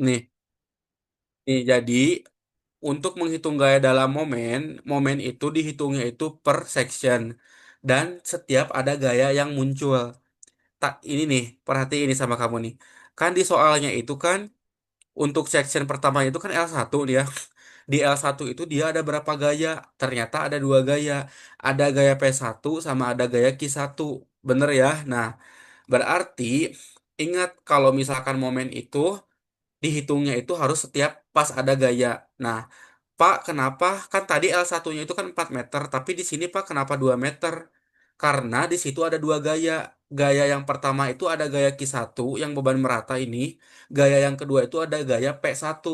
Nih, jadi untuk menghitung gaya dalam momen, momen itu dihitungnya itu per section dan setiap ada gaya yang muncul. Tak ini nih, perhati ini sama kamu nih. Kan di soalnya itu kan untuk section pertama itu kan L1 dia. Di L1 itu dia ada berapa gaya? Ternyata ada dua gaya. Ada gaya P1 sama ada gaya Q1. Bener ya? Nah, berarti ingat kalau misalkan momen itu dihitungnya itu harus setiap pas ada gaya. Nah, Pak, kenapa? Kan tadi L1-nya itu kan 4 meter, tapi di sini Pak kenapa 2 meter? Karena di situ ada dua gaya. Gaya yang pertama itu ada gaya Q1 yang beban merata ini. Gaya yang kedua itu ada gaya P1.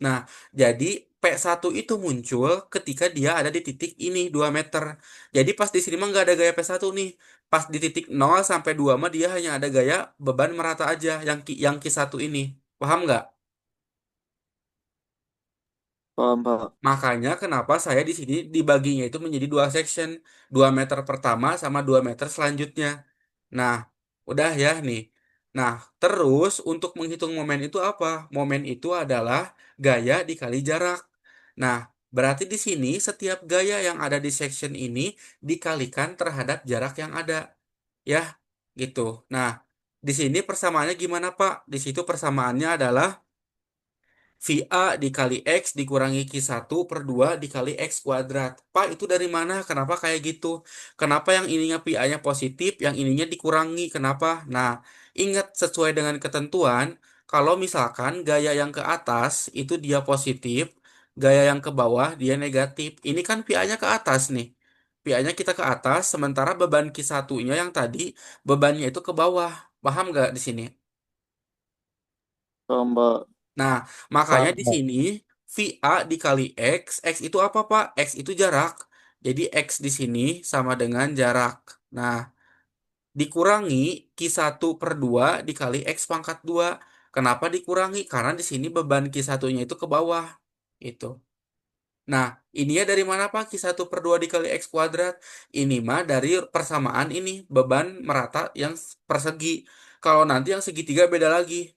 Nah, jadi P1 itu muncul ketika dia ada di titik ini 2 meter. Jadi pas di sini mah nggak ada gaya P1 nih. Pas di titik 0 sampai 2 mah dia hanya ada gaya beban merata aja yang Q1 ini. Paham nggak? Paham, Pak. Makanya kenapa saya di sini dibaginya itu menjadi dua section, 2 meter pertama sama 2 meter selanjutnya. Nah, udah ya nih. Nah, terus untuk menghitung momen itu apa? Momen itu adalah gaya dikali jarak. Nah, berarti di sini setiap gaya yang ada di section ini dikalikan terhadap jarak yang ada. Ya, gitu. Nah, di sini persamaannya gimana, Pak? Di situ persamaannya adalah VA dikali X dikurangi Q1 per 2 dikali X kuadrat. Pak, itu dari mana? Kenapa kayak gitu? Kenapa yang ininya VA-nya positif, yang ininya dikurangi? Kenapa? Nah, ingat sesuai dengan ketentuan, kalau misalkan gaya yang ke atas itu dia positif, gaya yang ke bawah dia negatif. Ini kan VA-nya ke atas nih. VA-nya kita ke atas, sementara beban Q1-nya yang tadi, bebannya itu ke bawah. Paham nggak di sini? Paham, Pak. Nah, makanya Paham, di Pak. sini VA dikali X itu apa, Pak? X itu jarak. Jadi X di sini sama dengan jarak. Nah, dikurangi Q1 per 2 dikali X pangkat 2. Kenapa dikurangi? Karena di sini beban Q1-nya itu ke bawah. Itu. Nah, ini ya dari mana, Pak? Q1 per 2 dikali X kuadrat. Ini mah dari persamaan ini. Beban merata yang persegi. Kalau nanti yang segitiga beda lagi.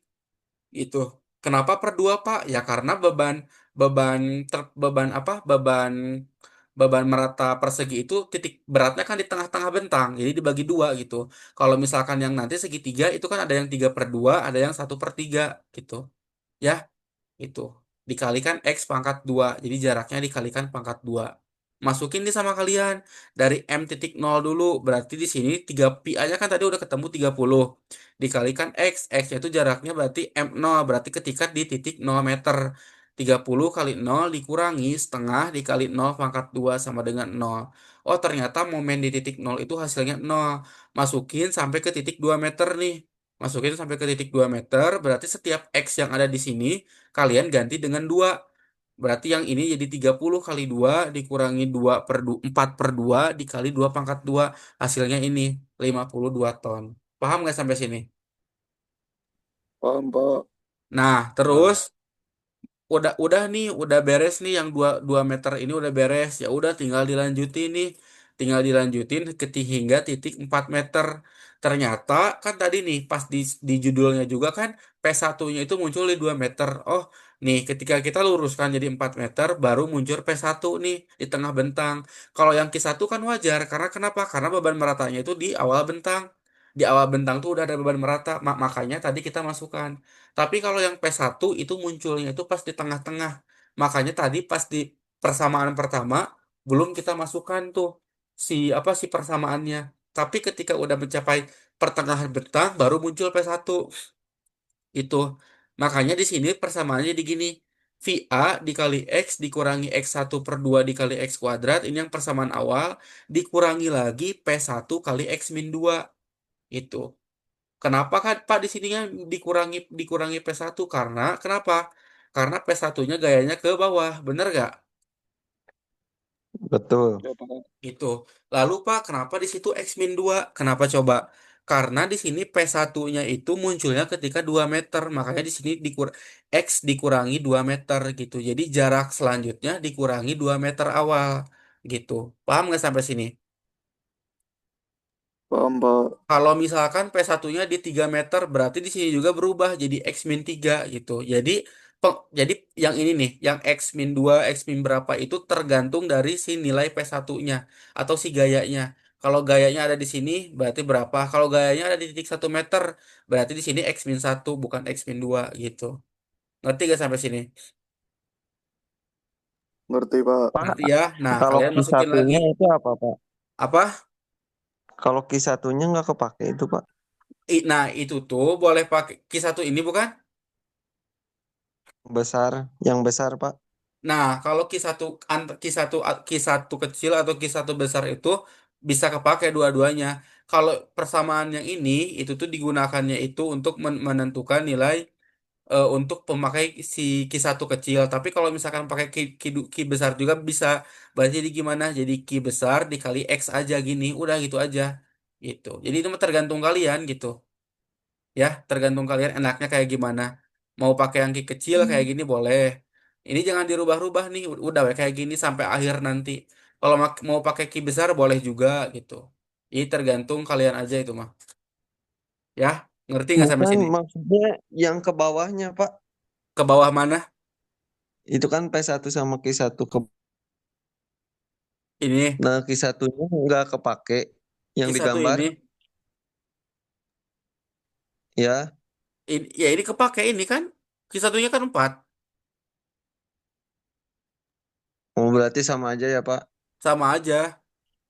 Itu. Kenapa per dua, Pak? Ya karena beban beban beban apa? Beban merata persegi itu titik beratnya kan di tengah-tengah bentang. Jadi dibagi dua gitu. Kalau misalkan yang nanti segitiga itu kan ada yang 3 per 2 ada yang 1/3 gitu. Ya, itu. Dikalikan X pangkat 2. Jadi jaraknya dikalikan pangkat 2. Masukin nih sama kalian. Dari M titik nol dulu. Berarti di sini 3 pi aja kan tadi udah ketemu 30. Dikalikan X. X itu jaraknya berarti M0. Berarti ketika di titik 0 meter. 30 kali 0 dikurangi setengah dikali 0 pangkat 2 sama dengan 0. Oh, ternyata momen di titik 0 itu hasilnya 0. Masukin sampai ke titik 2 meter nih. Masukin sampai ke titik 2 meter, berarti setiap X yang ada di sini kalian ganti dengan 2. Berarti yang ini jadi 30 kali 2 dikurangi 2 per 4 per 2 dikali 2 pangkat 2. Hasilnya ini 52 ton. Paham nggak sampai sini? Paham, Pak. Nah, terus udah nih, udah beres nih yang 2 meter ini udah beres. Ya udah tinggal dilanjutin nih. Tinggal dilanjutin hingga titik 4 meter. Ternyata kan tadi nih pas di judulnya juga kan P1-nya itu muncul di 2 meter. Oh, nih ketika kita luruskan jadi 4 meter baru muncul P1 nih di tengah bentang. Kalau yang Q1 kan wajar karena kenapa? Karena beban meratanya itu di awal bentang. Di awal bentang tuh udah ada beban merata, makanya tadi kita masukkan. Tapi kalau yang P1 itu munculnya itu pas di tengah-tengah. Makanya tadi pas di persamaan pertama belum kita masukkan tuh si persamaannya. Tapi ketika udah mencapai pertengahan bentang baru muncul P1 itu. Makanya di sini persamaannya jadi gini. VA dikali X dikurangi X1 per 2 dikali X kuadrat. Ini yang persamaan awal. Dikurangi lagi P1 kali X min 2. Itu. Kenapa kan Pak di sininya dikurangi P1? Karena kenapa? Karena P1-nya gayanya ke bawah, bener gak? Betul. Ya, Pak. Itu. Lalu Pak, kenapa di situ X min 2? Kenapa coba? Karena di sini P1-nya itu munculnya ketika 2 meter, makanya di sini X dikurangi 2 meter gitu. Jadi jarak selanjutnya dikurangi 2 meter awal gitu. Paham nggak sampai sini? Paham, Pak. Kalau misalkan P1-nya di 3 meter, berarti di sini juga berubah jadi X min 3 gitu. Jadi yang ini nih, yang X min 2 X min berapa itu tergantung dari si nilai P1-nya atau si gayanya. Kalau gayanya ada di sini, berarti berapa? Kalau gayanya ada di titik 1 meter, berarti di sini X min 1 bukan X min 2 gitu. Ngerti gak sampai sini? Ngerti, Pak. Pak, Ngerti ya? Nah, kalau kalian q masukin lagi. satunya itu apa, Pak? Apa? Kalau q satunya nggak kepake itu, Pak. Nah, itu tuh boleh pakai Q1 ini bukan? Besar, yang besar, Pak. Nah, kalau Q1 kecil atau Q1 besar itu bisa kepake dua-duanya. Kalau persamaan yang ini itu tuh digunakannya itu untuk menentukan nilai untuk pemakai si Q1 kecil. Tapi kalau misalkan pakai Ki besar juga bisa. Berarti jadi gimana? Jadi Ki besar dikali X aja gini, udah gitu aja. Gitu. Jadi itu mah tergantung kalian gitu. Ya, tergantung kalian enaknya kayak gimana. Mau pakai yang ki kecil kayak gini boleh. Ini jangan dirubah-rubah nih. Udah we, kayak gini sampai akhir nanti. Kalau mau pakai ki besar boleh juga gitu. Ini tergantung kalian aja itu mah. Ya, ngerti nggak sampai Bukan, sini? maksudnya yang ke bawahnya, Pak. Ke bawah mana? Itu kan P1 sama q satu ke. Ini Nah, q satunya nggak kepake. Yang Q1 digambar, ini. ya. Ya ini kepake ini kan. Q1-nya kan 4. Oh, berarti sama aja ya, Pak. Sama aja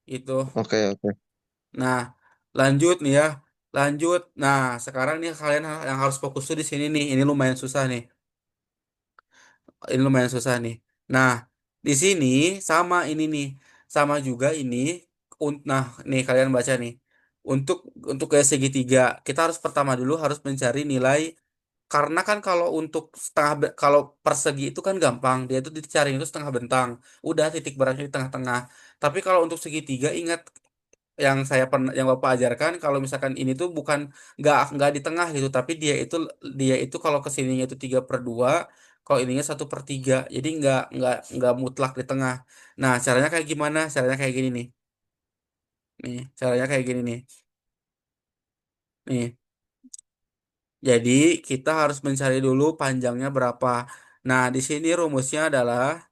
itu. Oke, oke. Nah, lanjut nih ya. Lanjut. Nah, sekarang nih kalian yang harus fokus tuh di sini nih. Ini lumayan susah nih. Ini lumayan susah nih. Nah, di sini sama ini nih, sama juga ini. Nah, nih kalian baca nih. Untuk gaya segitiga, kita harus pertama dulu harus mencari nilai karena kan kalau untuk kalau persegi itu kan gampang, dia itu dicari itu setengah bentang. Udah titik beratnya di tengah-tengah. Tapi kalau untuk segitiga ingat yang saya pernah yang Bapak ajarkan kalau misalkan ini tuh bukan nggak di tengah gitu tapi dia itu kalau kesininya itu 3/2 kalau ininya 1/3 jadi nggak mutlak di tengah. Nah caranya kayak gimana, caranya kayak gini nih caranya kayak gini nih jadi kita harus mencari dulu panjangnya berapa. Nah di sini rumusnya adalah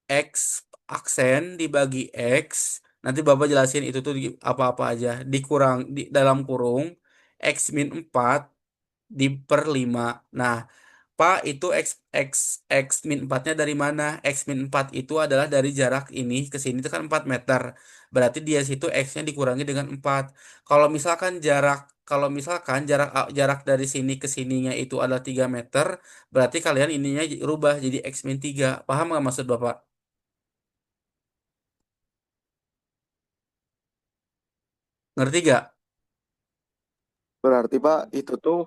X aksen dibagi X. Nanti Bapak jelasin itu tuh apa-apa aja. Di dalam kurung X min 4 di per 5. Nah, Pak itu X min 4-nya dari mana? X min 4 itu adalah dari jarak ini ke sini itu kan 4 meter. Berarti dia situ X-nya dikurangi dengan 4. Kalau misalkan jarak dari sini ke sininya itu adalah 3 meter, berarti kalian ininya rubah jadi X min 3. Paham nggak maksud Bapak? Ngerti gak? Berarti, Pak, itu tuh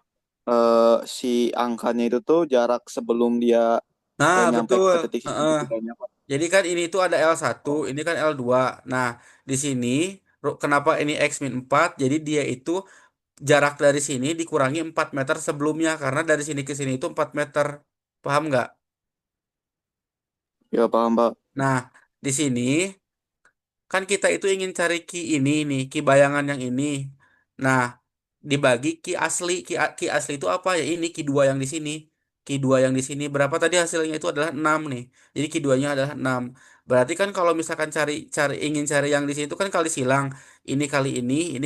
si angkanya itu tuh jarak sebelum dia Nah, nyampe betul. ke titik Heeh. segitiganya, Pak. Jadi kan ini tuh ada L1, Oh, ini kan L2. Nah, di sini kenapa ini X min 4? Jadi dia itu jarak dari sini dikurangi 4 meter sebelumnya karena dari sini ke sini itu 4 meter. Paham nggak? ya paham, Pak. Nah, di sini kan kita itu ingin cari ki ini nih, ki bayangan yang ini. Nah, dibagi ki asli itu apa ya? Ini ki dua yang di sini. Ki dua yang di sini berapa tadi hasilnya itu adalah 6 nih. Jadi ki duanya adalah 6. Berarti kan kalau misalkan ingin cari yang di sini itu kan kali silang. Ini kali ini.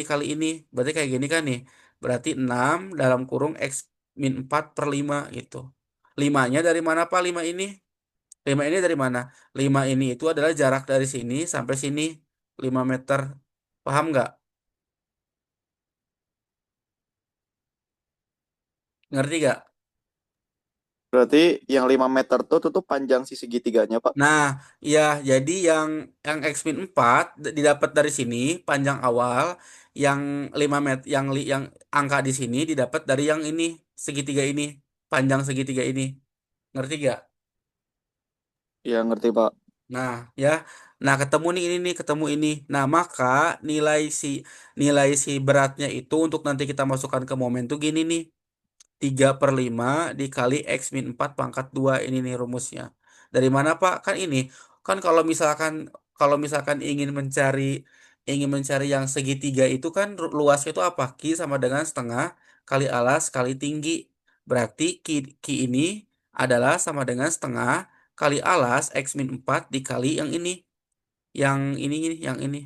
Berarti kayak gini kan nih. Berarti 6 dalam kurung X min 4 per 5 gitu. 5-nya dari mana Pak 5 ini? 5 ini dari mana? 5 ini itu adalah jarak dari sini sampai sini 5 meter. Paham nggak? Ngerti nggak? Berarti yang 5 meter tuh panjang si segitiganya, Pak. Nah, ya jadi yang X min 4 didapat dari sini panjang awal, yang 5 meter yang angka di sini didapat dari yang ini segitiga ini, panjang segitiga ini. Ngerti nggak? Ya, ngerti, Pak. Nah, ya. Nah, ketemu nih ini nih, ketemu ini. Nah, maka nilai si nilai si beratnya itu untuk nanti kita masukkan ke momen tuh gini nih. 3/5 dikali X min 4 pangkat 2 ini nih rumusnya. Dari mana Pak? Kan ini. Kan kalau misalkan ingin mencari ingin mencari yang segitiga itu kan luasnya itu apa? Ki sama dengan setengah kali alas kali tinggi. Berarti ki ini adalah sama dengan setengah kali alas X min 4 dikali yang ini. Yang ini.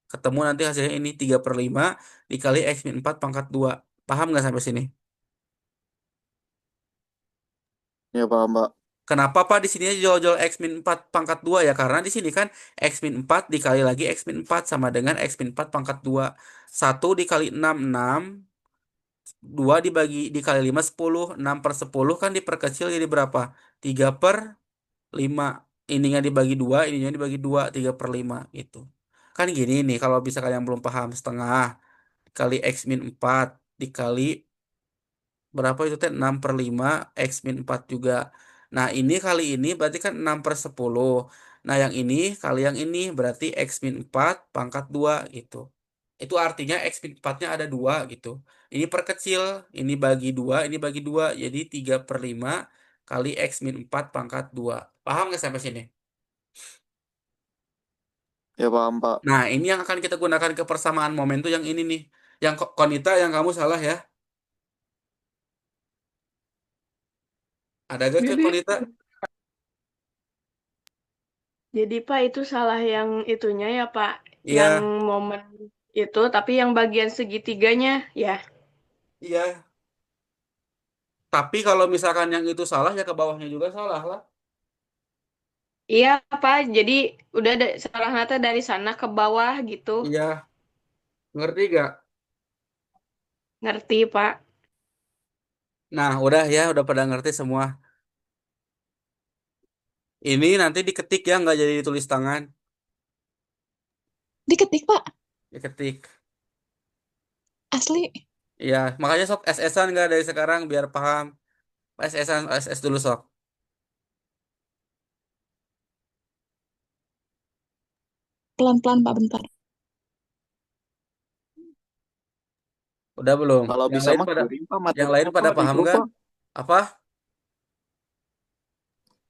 Ketemu nanti hasilnya ini 3/5 dikali X min 4 pangkat 2. Paham nggak sampai sini? Ya paham, Pak. Kenapa Pak di sini jual-jual X min 4 pangkat 2 ya? Karena di sini kan X min 4 dikali lagi X min 4 sama dengan X min 4 pangkat 2. 1 dikali 6 6. 2 dikali 5 10. 6/10 kan diperkecil jadi berapa? 3/5. Ininya dibagi 2, ininya dibagi 2. 3/5 gitu. Kan gini nih kalau bisa kalian belum paham. Setengah kali X min 4 dikali berapa itu teh 6/5 X min 4 juga. Nah ini kali ini berarti kan 6/10. Nah yang ini kali yang ini berarti X min 4 pangkat 2 gitu. Itu artinya X min 4-nya ada 2 gitu. Ini perkecil, ini bagi 2, ini bagi 2. Jadi 3/5 kali X min 4 pangkat 2. Paham nggak sampai sini? Ya paham, Pak. Nah ini yang akan kita gunakan ke persamaan momen tuh yang ini nih. Yang Konita yang kamu salah ya. Ada gak ke Jadi, Konita? jadi Pak itu salah yang itunya ya Pak, yang Iya, momen itu, tapi yang bagian segitiganya ya. iya. Tapi kalau misalkan yang itu salah ya ke bawahnya juga salah lah. Iya Pak, jadi udah salah nata dari sana ke bawah gitu. Iya, ngerti gak? Ngerti Pak. Nah, udah ya, udah pada ngerti semua. Ini nanti diketik ya, nggak jadi ditulis tangan. Diketik, Pak. Diketik. Asli. Iya, makanya sok SS-an nggak dari sekarang biar paham. SS-an, SS dulu sok. Pelan-pelan, Pak, bentar. Udah belum? Kalau Yang bisa lain mah pada, kirim, Pak, yang lain materinya, pada Pak, di paham grup, nggak? Pak. Apa?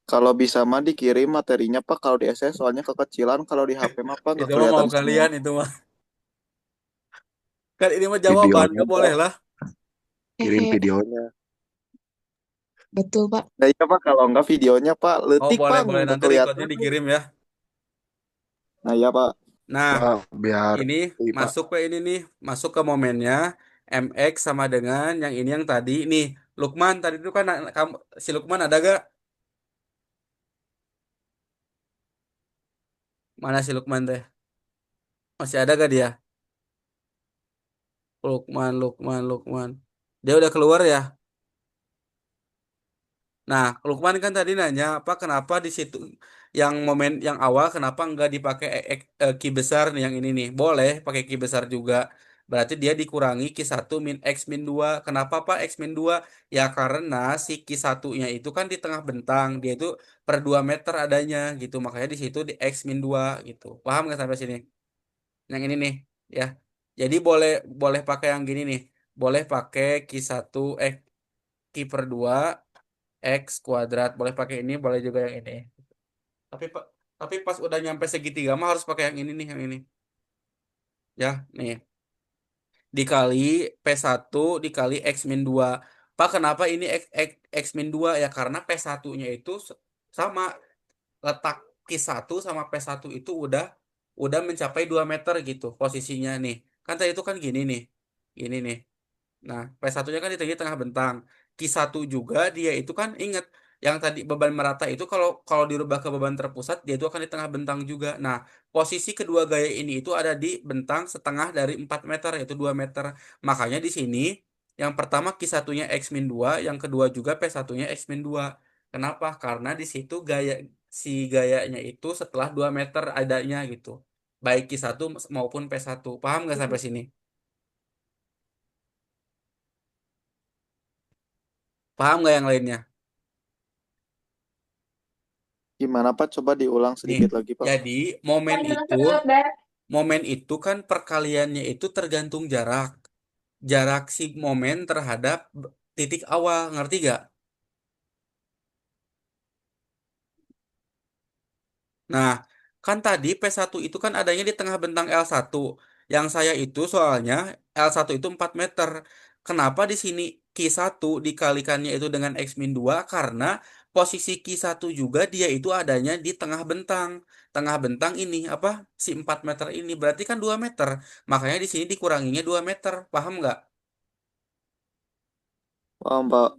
Kalau bisa mah dikirim materinya, Pak, kalau di SS soalnya kekecilan, kalau di HP mah, Pak, nggak Itu mah mau kelihatan semua. kalian itu mah. Kan ini mah jawaban, Videonya, nggak boleh Pak. lah. Kirim Hehe, videonya. betul, Pak. Nah iya, Pak, kalau nggak videonya, Pak, Oh, letik, boleh, Pak, boleh. nggak Nanti recordnya kelihatan. dikirim ya. Nah iya, Pak. Nah, Pak, biar ini ini, Pak. masuk ke ini nih, masuk ke momennya MX sama dengan yang ini yang tadi nih. Lukman tadi itu kan kamu si Lukman ada gak? Mana si Lukman teh? Masih ada gak dia? Lukman, Lukman, Lukman. Dia udah keluar ya? Nah, Lukman kan tadi nanya apa kenapa di situ yang momen yang awal kenapa nggak dipakai ki besar nih yang ini nih. Boleh pakai ki besar juga. Berarti dia dikurangi ki 1 min x min 2. Kenapa Pak x min 2? Ya karena si ki 1-nya itu kan di tengah bentang. Dia itu per 2 meter adanya gitu. Makanya di situ di x min 2 gitu. Paham nggak sampai sini? Yang ini nih ya. Jadi boleh boleh pakai yang gini nih. Boleh pakai ki 1 ki/2 X kuadrat. Boleh pakai ini, boleh juga yang ini. Tapi pak, tapi pas udah nyampe segitiga mah harus pakai yang ini nih, yang ini. Ya, nih. Dikali P1 dikali X min 2. Pak, kenapa ini X min 2? Ya karena P1-nya itu sama letak Q1 sama P1 itu udah mencapai 2 meter gitu posisinya nih. Kan tadi itu kan gini nih. Gini nih. Nah, P1-nya kan di tengah bentang. Q1 juga dia itu kan ingat yang tadi beban merata itu kalau kalau dirubah ke beban terpusat dia itu akan di tengah bentang juga. Nah, posisi kedua gaya ini itu ada di bentang setengah dari 4 meter yaitu 2 meter. Makanya di sini yang pertama Q1-nya X-2, yang kedua juga P1-nya X-2. Kenapa? Karena di situ si gayanya itu setelah 2 meter adanya gitu. Baik Q1 maupun P1. Paham nggak sampai sini? Paham nggak yang lainnya? Gimana, Pak? Coba diulang Nih, sedikit lagi, Pak. jadi momen itu kan perkaliannya itu tergantung jarak. Jarak si momen terhadap titik awal, ngerti gak? Nah, Kan tadi P1 itu kan adanya di tengah bentang L1. Yang saya itu soalnya L1 itu 4 meter. Kenapa di sini Q1 dikalikannya itu dengan X-2? Karena posisi Q1 juga dia itu adanya di tengah bentang. Tengah bentang ini apa? Si 4 meter ini berarti kan 2 meter. Makanya di sini dikuranginya 2 meter. Paham nggak? Paham, Pak.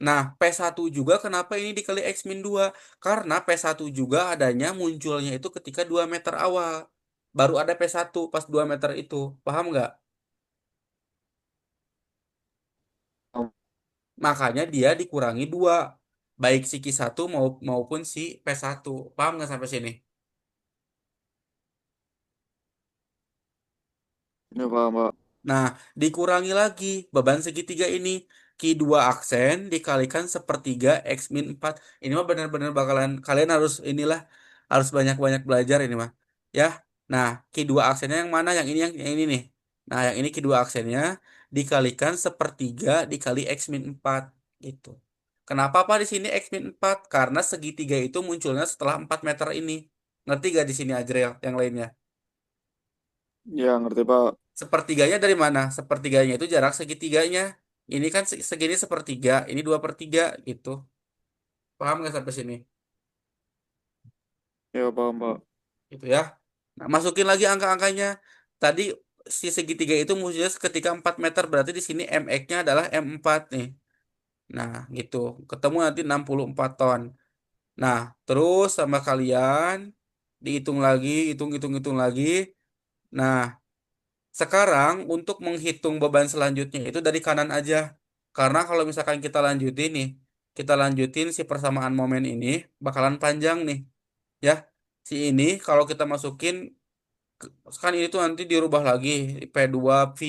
Nah, P1 juga kenapa ini dikali X-2? Karena P1 juga adanya munculnya itu ketika 2 meter awal. Baru ada P1 pas 2 meter itu. Paham nggak? Makanya dia dikurangi 2. Baik si Q1 maupun si P1. Paham nggak sampai sini? Ya, paham, Pak. Nah, dikurangi lagi beban segitiga ini. Q2 aksen dikalikan sepertiga X min 4. Ini mah benar-benar bakalan kalian harus inilah harus banyak-banyak belajar ini mah. Ya. Nah, Q2 aksennya yang mana? Yang ini nih. Nah, yang ini Q2 aksennya dikalikan sepertiga dikali X min 4 gitu. Kenapa Pak di sini X min 4? Karena segitiga itu munculnya setelah 4 meter ini. Ngerti gak di sini Ajrel yang lainnya? Ya, ngerti, Pak. Sepertiganya dari mana? Sepertiganya itu jarak segitiganya. Ini kan segini sepertiga, ini 2/3 gitu. Paham nggak sampai sini? Ya, paham, Pak. Gitu ya. Nah, masukin lagi angka-angkanya. Tadi si segitiga itu munculnya ketika 4 meter, berarti di sini MX-nya adalah M4 nih. Nah, gitu. Ketemu nanti 64 ton. Nah, terus sama kalian dihitung lagi, hitung lagi. Nah, sekarang untuk menghitung beban selanjutnya itu dari kanan aja. Karena kalau misalkan kita lanjutin nih, kita lanjutin si persamaan momen ini bakalan panjang nih. Ya, si ini kalau kita masukin kan ini tuh nanti dirubah lagi P2 V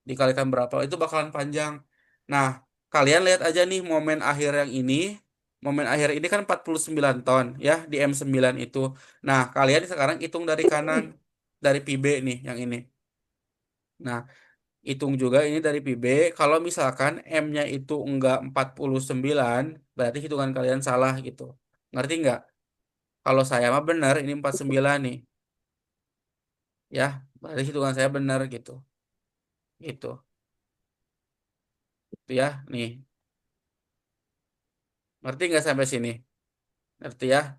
dikalikan berapa itu bakalan panjang. Nah, kalian lihat aja nih momen akhir yang ini. Momen akhir ini kan 49 ton ya di M9 itu. Nah, kalian sekarang hitung dari kanan dari PB nih yang ini. Nah, hitung juga ini dari PB. Kalau misalkan M-nya itu enggak 49, berarti hitungan kalian salah gitu. Ngerti nggak? Kalau saya mah benar, ini 49 nih. Ya, berarti hitungan saya benar gitu. Gitu. Itu ya, nih. Ngerti nggak sampai sini? Ngerti ya?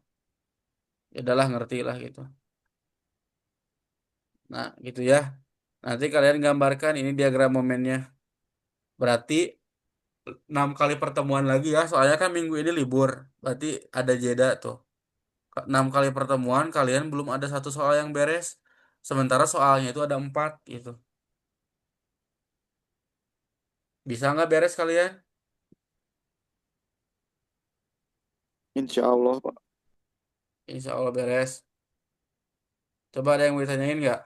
Ya udahlah ngerti lah gitu. Nah, gitu ya. Nanti kalian gambarkan ini diagram momennya. Berarti 6 kali pertemuan lagi ya. Soalnya kan minggu ini libur. Berarti ada jeda tuh. 6 kali pertemuan kalian belum ada satu soal yang beres. Sementara soalnya itu ada 4 gitu. Bisa nggak beres kalian? Insya Allah, Pak. Insya Allah beres. Coba ada yang mau ditanyain nggak?